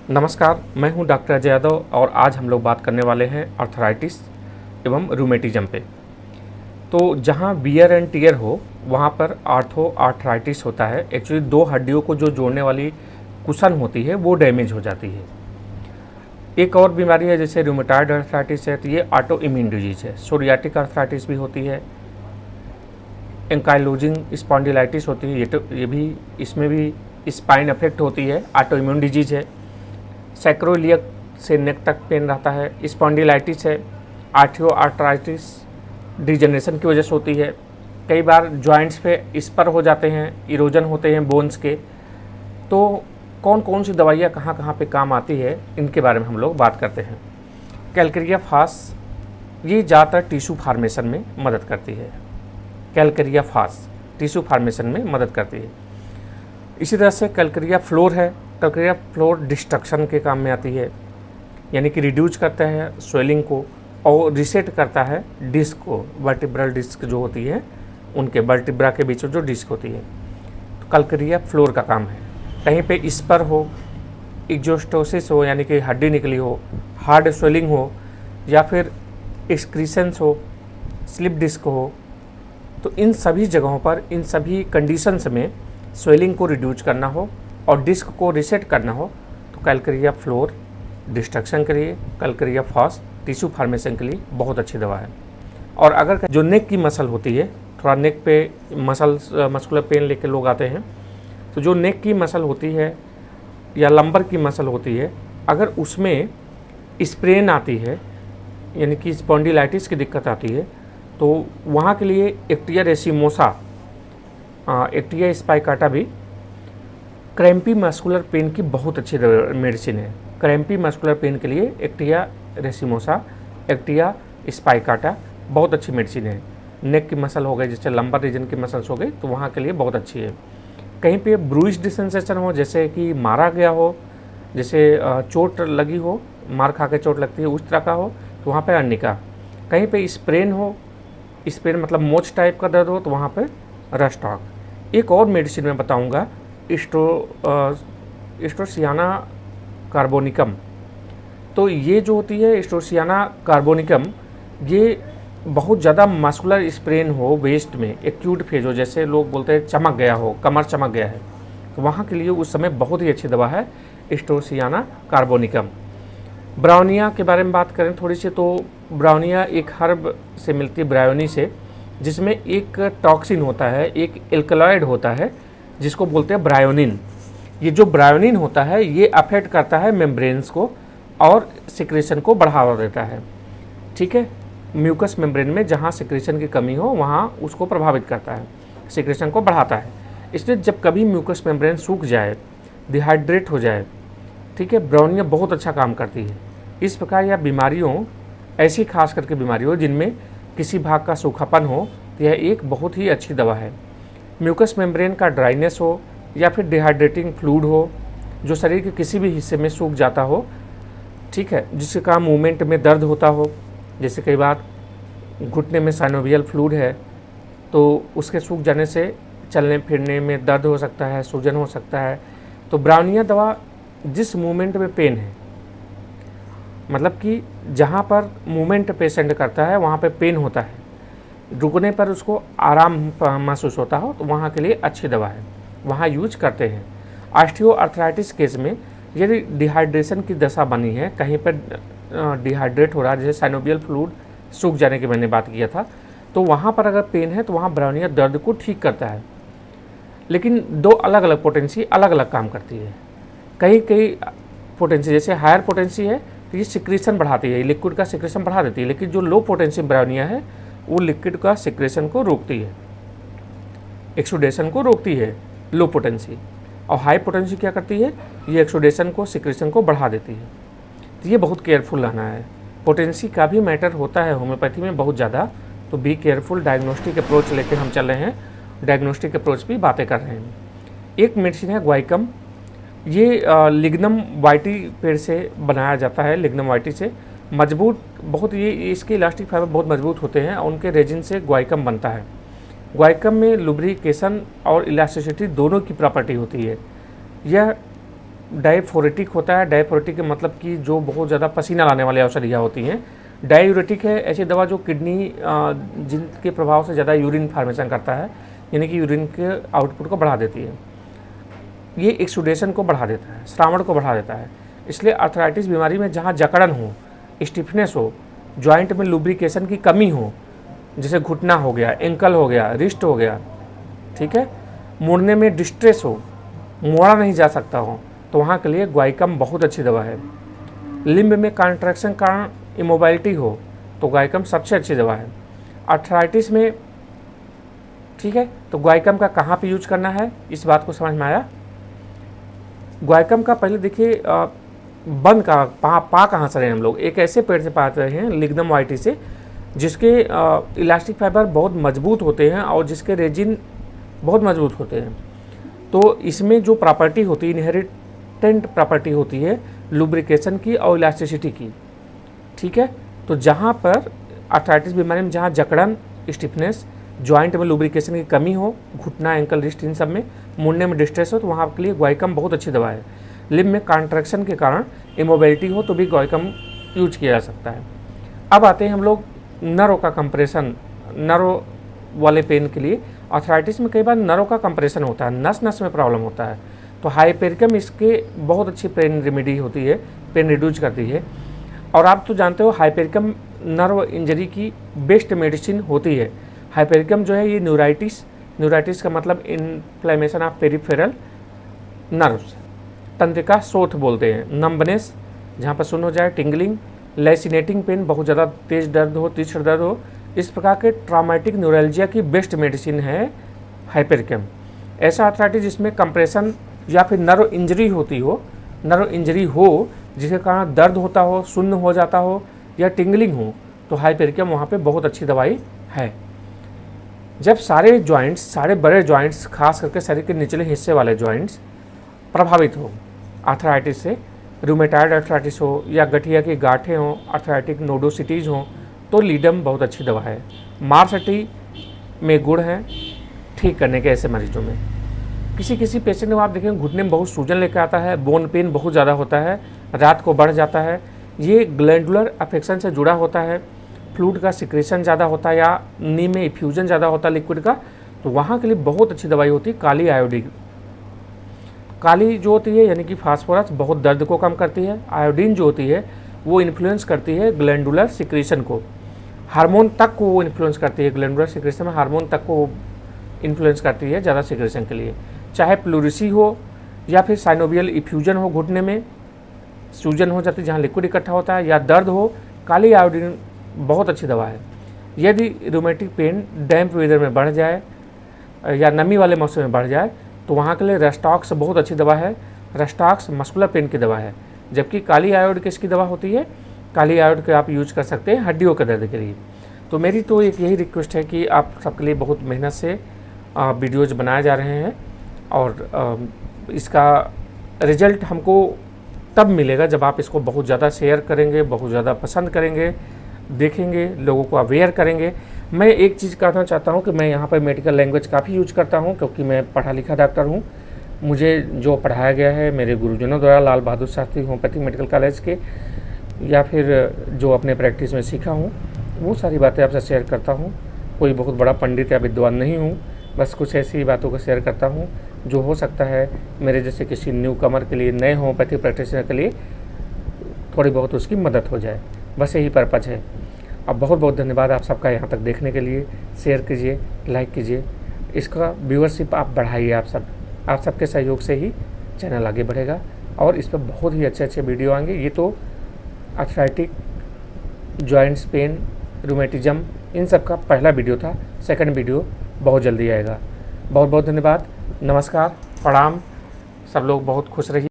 नमस्कार, मैं हूं डॉक्टर अजय यादव और आज हम लोग बात करने वाले हैं आर्थराइटिस एवं रूमेटिज्म पे। तो जहां वियर एंड टियर हो वहां पर आर्थराइटिस होता है। एक्चुअली दो हड्डियों को जो जोड़ने वाली कुशन होती है वो डैमेज हो जाती है। एक और बीमारी है जैसे रूमेटॉइड आर्थराइटिस है, तो ये ऑटो इम्यून डिजीज है। सोरियाटिक आर्थराइटिस भी होती है, एंकाइलोजिंग स्पॉन्डिलाइटिस होती है, ये भी इसमें भी स्पाइन अफेक्ट होती है, ऑटो इम्यून डिजीज है। सैक्रोइलियक से नेक तक पेन रहता है, स्पॉन्डिलाइटिस है। आर्थियोआर्थराइटिस डिजनरेशन की वजह से होती है। कई बार जॉइंट्स पे स्पर हो जाते हैं, इरोजन होते हैं बोन्स के। तो कौन कौन सी दवाइयाँ कहाँ कहाँ पे काम आती है, इनके बारे में हम लोग बात करते हैं। कैलकेरिया फास ये ज़्यादातर टिश्यू फार्मेशन में मदद करती है। कैलकेरिया फास टिश्यू फार्मेशन में मदद करती है। इसी तरह से कैलकेरिया फ्लोर है। कैलकेरिया फ्लोर डिस्ट्रक्शन के काम में आती है, यानी कि रिड्यूस करता है स्वेलिंग को और रिसेट करता है डिस्क को। वर्टिब्रल डिस्क जो होती है उनके वर्टिब्रा के बीच में जो डिस्क होती है, तो कैलकेरिया फ्लोर का काम है। कहीं पे स्पर हो, एक्जोस्टोसिस हो यानी कि हड्डी निकली हो, हार्ड स्वेलिंग हो, या फिर एक्सक्रीशंस हो, स्लिप डिस्क हो, तो इन सभी जगहों पर, इन सभी कंडीशंस में स्वेलिंग को रिड्यूस करना हो और डिस्क को रिसेट करना हो तो कैलकेरिया फ्लोर डिस्ट्रक्शन के लिए, कैलकेरिया फास टिश्यू फार्मेशन के लिए बहुत अच्छी दवा है। और अगर जो नेक की मसल होती है, थोड़ा नेक पे मस्कुलर पेन लेके लोग आते हैं, तो जो नेक की मसल होती है या लंबर की मसल होती है, अगर उसमें स्प्रेन आती है यानी कि स्पॉन्डिलाइटिस की दिक्कत आती है, तो वहाँ के लिए एक्टिया रेसिमोसा, एक्टिया स्पाइकाटा भी क्रैम्पी मस्कुलर पेन की बहुत अच्छी मेडिसिन है। क्रैम्पी मस्कुलर पेन के लिए एक्टिया रेसिमोसा, एक्टिया स्पाइकाटा बहुत अच्छी मेडिसिन है। नेक की मसल हो गई, जैसे लंबर रीजन की मसल्स हो गई, तो वहाँ के लिए बहुत अच्छी है। कहीं पे ब्रूइज्ड सेंसेशन हो, जैसे कि मारा गया हो, जैसे चोट लगी हो, मार खा के चोट लगती है उस तरह का हो, तो वहाँ पे अर्निका। कहीं पे स्प्रेन हो, स्प्रेन मतलब मोच टाइप का दर्द हो, तो वहाँ पे रस्टॉक। एक और मेडिसिन मैं बताऊँगा, एस्ट्रोसियाना कार्बोनिकम। तो ये जो होती है एस्ट्रोसियाना कार्बोनिकम, ये बहुत ज़्यादा मस्कुलर स्प्रेन हो वेस्ट में, एक्यूट फेज हो, जैसे लोग बोलते हैं चमक गया हो, कमर चमक गया है, तो वहाँ के लिए उस समय बहुत ही अच्छी दवा है एस्ट्रोसियाना कार्बोनिकम। ब्राउनिया के बारे में बात करें थोड़ी सी, तो ब्राउनिया एक हर्ब से मिलती है, ब्रायोनी से, जिसमें एक टॉक्सिन होता है, एक एल्कलॉइड होता है जिसको बोलते हैं ब्रायोनिन। ये जो ब्रायोनिन होता है ये अफेक्ट करता है मेम्ब्रेन्स को और सिक्रेशन को बढ़ावा देता है। ठीक है, म्यूकस मेम्ब्रेन में जहाँ सिक्रेशन की कमी हो वहाँ उसको प्रभावित करता है, सिक्रेशन को बढ़ाता है। इसलिए जब कभी म्यूकस मेम्ब्रेन सूख जाए, डिहाइड्रेट हो जाए, ठीक है, ब्राउनिया बहुत अच्छा काम करती है। इस प्रकार यह बीमारियों, ऐसी खास करके बीमारियों जिनमें किसी भाग का सूखापन हो, तो यह एक बहुत ही अच्छी दवा है। म्यूकस मेम्ब्रेन का ड्राइनेस हो या फिर डिहाइड्रेटिंग फ्लूइड हो, जो शरीर के किसी भी हिस्से में सूख जाता हो, ठीक है, जिसके कारण मूवमेंट में दर्द होता हो, जैसे कई बार घुटने में साइनोवियल फ्लूइड है तो उसके सूख जाने से चलने फिरने में दर्द हो सकता है, सूजन हो सकता है। तो ब्राउनिया दवा जिस मूवमेंट में पेन है, मतलब कि जहाँ पर मूवमेंट पेशेंट करता है वहाँ पे पेन होता है, रुकने पर उसको आराम महसूस होता हो, तो वहाँ के लिए अच्छी दवा है, वहाँ यूज करते हैं। ऑस्टियोआर्थराइटिस केस में यदि डिहाइड्रेशन की दशा बनी है, कहीं पर डिहाइड्रेट हो रहा है, जैसे साइनोवियल फ्लूइड सूख जाने की मैंने बात किया था, तो वहाँ पर अगर पेन है तो वहाँ ब्राउनिया दर्द को ठीक करता है। लेकिन दो अलग अलग पोटेंसी अलग अलग काम करती है। कई पोटेंसी, जैसे हायर पोटेंसी है तो ये सिक्रेशन बढ़ाती है, लिक्विड का सिक्रेशन बढ़ा देती है, लेकिन जो लो पोटेंसी ब्राउनिया है वो लिक्विड का सिक्रेशन को रोकती है, एक्सुडेशन को रोकती है, लो पोटेंसी। और हाई पोटेंसी क्या करती है, ये एक्सुडेशन को, सिक्रेशन को बढ़ा देती है। तो ये बहुत केयरफुल रहना है। पोटेंसी का भी मैटर होता है होम्योपैथी में बहुत ज़्यादा, तो बी केयरफुल। डायग्नोस्टिक अप्रोच लेकर हम चल रहे हैं, डायग्नोस्टिक अप्रोच भी बातें कर रहे हैं। एक मेडिसिन है ग्वाइकम, ये लिग्नम वाइटी पेड़ से बनाया जाता है, लिग्नम वाइटी से मजबूत बहुत, ये इसके इलास्टिक फाइबर बहुत मजबूत होते हैं और उनके रेजिन से ग्वाइकम बनता है। ग्वाइकम में लुब्रिकेशन और इलास्टिसिटी दोनों की प्रॉपर्टी होती है। यह डायफोरेटिक होता है। डायफोरेटिक का मतलब कि जो बहुत ज़्यादा पसीना लाने वाली औषधियाँ होती हैं। डायूरेटिक है ऐसी दवा जो किडनी जिनके प्रभाव से ज़्यादा यूरिन फॉर्मेशन करता है, यानी कि यूरिन के आउटपुट को बढ़ा देती है। ये एक्सुडेशन को बढ़ा देता है, श्रावण को बढ़ा देता है। इसलिए आर्थराइटिस बीमारी में जहाँ जकड़न हो, स्टिफनेस हो, जॉइंट में लुब्रिकेशन की कमी हो, जैसे घुटना हो गया, एंकल हो गया, रिस्ट हो गया, ठीक है, मुड़ने में डिस्ट्रेस हो, मोड़ा नहीं जा सकता हो, तो वहाँ के लिए ग्वाइकम बहुत अच्छी दवा है। लिम्ब में कॉन्ट्रैक्शन कारण इमोबाइलिटी हो तो ग्वाइकम सबसे अच्छी दवा है। आर्थराइटिस में, ठीक है, तो ग्वाइकम का कहाँ पे यूज करना है, इस बात को समझ में आया। ग्वाइकम का पहले देखिए बंद का पा कहाँ से रहे हम लोग, एक ऐसे पेड़ से पाते हैं लिग्नम वाइटी से, जिसके इलास्टिक फाइबर बहुत मजबूत होते हैं और जिसके रेजिन बहुत मजबूत होते हैं। तो इसमें जो प्रॉपर्टी होती है, इनहेरिटेंट प्रॉपर्टी होती है लुब्रिकेशन की और इलास्टिसिटी की, ठीक है। तो जहाँ पर आर्थराइटिस बीमारी में जहाँ जकड़न, स्टिफनेस, जॉइंट में लुब्रिकेशन की कमी हो, घुटना, एंकल, रिस्ट, इन सब में मुड़ने में डिस्ट्रेस हो, तो वहाँ के लिए ग्वाइकम बहुत अच्छी दवा है। लिम्ब में कॉन्ट्रैक्शन के कारण इमोबिलिटी हो तो भी ग्वाइकम यूज किया जा सकता है। अब आते हैं हम लोग नर्व का कंप्रेशन, नर्व वाले पेन के लिए। आर्थराइटिस में कई बार नर्व का कंप्रेशन होता है, नस नस में प्रॉब्लम होता है, तो हाइपेरिकम इसके बहुत अच्छी पेन रेमेडी होती है, पेन रिड्यूस करती है। और आप तो जानते हो हाइपेरिकम नर्व इंजरी की बेस्ट मेडिसिन होती है। हाइपेरिकम जो है ये न्यूराइटिस का मतलब इन्फ्लेमेशन ऑफ पेरिफेरल नर्व्स, तंत्रिका शोथ बोलते हैं, नंबनेस जहाँ पर सुन हो जाए, टिंगलिंग, लैसिनेटिंग पेन, बहुत ज़्यादा तेज दर्द हो, तीव्र दर्द हो, इस प्रकार के ट्रॉमेटिक न्यूरल्जिया की बेस्ट मेडिसिन है हाइपेरिकम। ऐसा आर्थराइटिस जिसमें कंप्रेशन या फिर नर्व इंजरी होती हो, नर्व इंजरी हो जिसके कारण दर्द होता हो, शून्य हो जाता हो या टिंगलिंग हो, तो हाइपेरिकम वहाँ पे बहुत अच्छी दवाई है। जब सारे जॉइंट्स, सारे बड़े जॉइंट्स, खास करके शरीर के निचले हिस्से वाले जॉइंट्स प्रभावित हो आर्थराइटिस से, रूमेटॉइड आर्थराइटिस हो या गठिया की गांठें हो, आर्थराइटिक नोडोसिटीज़ हो, तो लीडम बहुत अच्छी दवा है। मार्सटी में गुण है ठीक करने के ऐसे मरीजों में। किसी पेशेंट को आप देखें घुटने में बहुत सूजन लेकर आता है, बोन पेन बहुत ज़्यादा होता है, रात को बढ़ जाता है, ये ग्लैंडुलर अफेक्शन से जुड़ा होता है, फ्लूइड का सिक्रेशन ज़्यादा होता है या नी में इफ्यूजन ज़्यादा होता है लिक्विड का, तो वहाँ के लिए बहुत अच्छी दवाई होती है काली आयोडीन। काली जो होती है यानी कि फास्फोरस बहुत दर्द को कम करती है, आयोडीन जो होती है वो इन्फ्लुएंस करती है ग्लैंडुलर सिक्रेशन को, हार्मोन तक को वो इन्फ्लुएंस करती है, ग्लैंडुलर सिक्रेशन में हार्मोन तक को इन्फ्लुएंस करती है ज़्यादा सिक्रेशन के लिए। चाहे प्लूरिसी हो या फिर साइनोवियल इफ्यूजन हो, घुटने में सूजन हो जाती है जहाँ लिक्विड इकट्ठा होता है, या दर्द हो, काली आयोडीन बहुत अच्छी दवा है। यदि रूमेटिक पेन डैम्प वेदर में बढ़ जाए या नमी वाले मौसम में बढ़ जाए तो वहाँ के लिए रेस्टॉक्स बहुत अच्छी दवा है। रेस्टॉक्स मस्कुलर पेन की दवा है, जबकि काली आयोड किसकी दवा होती है, काली आयोड के आप यूज कर सकते हैं हड्डियों के दर्द के लिए। तो मेरी तो एक यही रिक्वेस्ट है कि आप सबके लिए बहुत मेहनत से वीडियोज़ बनाए जा रहे हैं और इसका रिजल्ट हमको तब मिलेगा जब आप इसको बहुत ज़्यादा शेयर करेंगे, बहुत ज़्यादा पसंद करेंगे, देखेंगे, लोगों को अवेयर करेंगे। मैं एक चीज़ कहना चाहता हूँ कि मैं यहाँ पर मेडिकल लैंग्वेज काफ़ी यूज करता हूँ क्योंकि मैं पढ़ा लिखा डॉक्टर हूँ। मुझे जो पढ़ाया गया है मेरे गुरुजनों द्वारा, Lal Bahadur Shastri homeopathic medical college के, या फिर जो अपने प्रैक्टिस में सीखा हूँ, वो सारी बातें आपसे शेयर करता हूँ। कोई बहुत बड़ा पंडित या विद्वान नहीं हूँ, बस कुछ ऐसी बातों को शेयर करता हूँ जो हो सकता है मेरे जैसे किसी न्यू कमर के लिए, नए होम्योपैथिक प्रैक्टिशनर के लिए थोड़ी बहुत उसकी मदद हो जाए, बस यही पर्पज़ है। अब बहुत बहुत धन्यवाद आप सबका यहाँ तक देखने के लिए। शेयर कीजिए, लाइक कीजिए, इसका व्यूअरशिप आप बढ़ाइए। आप सबके सहयोग से ही चैनल आगे बढ़ेगा और इस पर बहुत ही अच्छे अच्छे वीडियो आएंगे। ये तो आर्थराइटिक, जॉइंट्स पेन, रूमेटिज्म, इन सब का पहला वीडियो था। सेकंड वीडियो बहुत जल्दी आएगा। बहुत बहुत धन्यवाद, नमस्कार, प्रणाम, सब लोग बहुत खुश रहिए।